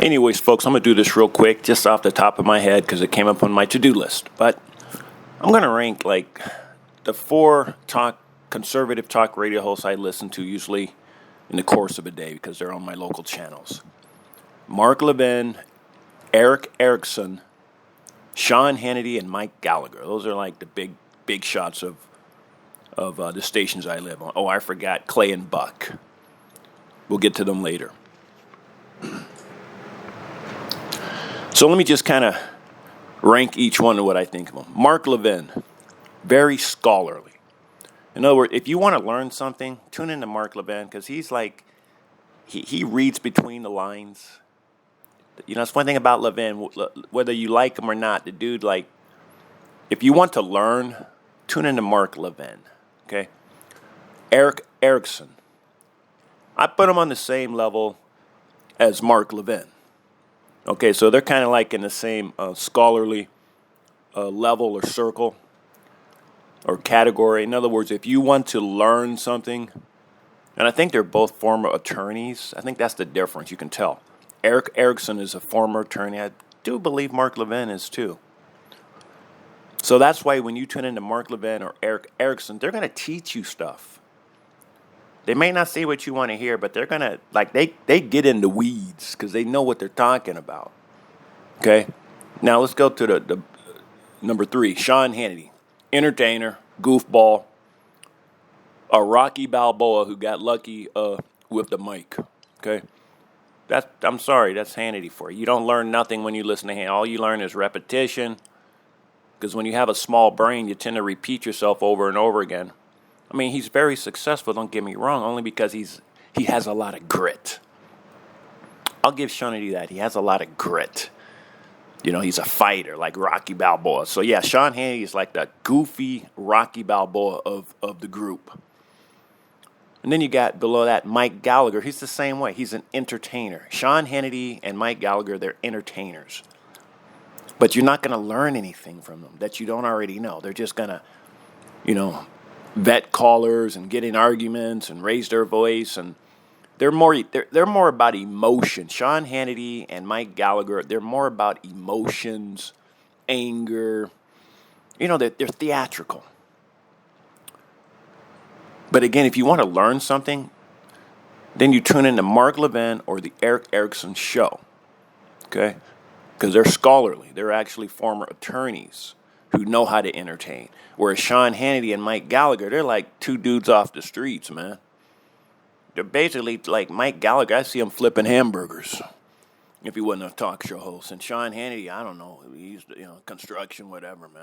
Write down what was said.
Anyways, folks, I'm going to do this real quick, just off the top of my head, because it came up on my to-do list. But I'm going to rank, like, the four conservative talk radio hosts I listen to usually in the course of a day, because they're on my local channels. Mark Levin, Eric Erickson, Sean Hannity, and Mike Gallagher. Those are, like, the big shots of the stations I live on. Oh, I forgot Clay and Buck. We'll get to them later. So let me just kind of rank each one of what I think of them. Mark Levin, very scholarly. In other words, if you want to learn something, tune into Mark Levin, because he's like, he reads between the lines. You know, it's one thing about Levin, whether you like him or not, the dude, like, if you want to learn, tune into Mark Levin, okay? Eric Erickson, I put him on the same level as Mark Levin. Okay, so they're kind of like in the same scholarly level or circle or category. In other words, if you want to learn something, and I think they're both former attorneys. I think that's the difference. You can tell. Eric Erickson is a former attorney. I do believe Mark Levin is too. So that's why when you tune into Mark Levin or Eric Erickson, they're going to teach you stuff. They may not say what you want to hear, but they're going to, like, they get in the weeds because they know what they're talking about. Okay? Now let's go to the number 3, Sean Hannity. Entertainer, goofball, a Rocky Balboa who got lucky with the mic. Okay? I'm sorry, that's Hannity for you. You don't learn nothing when you listen to Hannity. All you learn is repetition, because when you have a small brain, you tend to repeat yourself over and over again. I mean, he's very successful, don't get me wrong, only because he has a lot of grit. I'll give Hannity that. He has a lot of grit. You know, he's a fighter like Rocky Balboa. So, yeah, Sean Hannity is like the goofy Rocky Balboa of the group. And then you got below that Mike Gallagher. He's the same way. He's an entertainer. Sean Hannity and Mike Gallagher, they're entertainers. But you're not going to learn anything from them that you don't already know. They're just going to, you know, vet callers and get in arguments and raise their voice, and they're more about emotion. Sean Hannity and Mike Gallagher, they're more about emotions, anger. You know, they're theatrical. But again, if you want to learn something, then you tune into Mark Levin or the Eric Erickson show. Okay? Because they're scholarly. They're actually former attorneys who know how to entertain. Whereas Sean Hannity and Mike Gallagher, they're like two dudes off the streets, man. They're basically like Mike Gallagher. I see him flipping hamburgers if he wasn't a talk show host. And Sean Hannity, I don't know. He's, construction, whatever, man.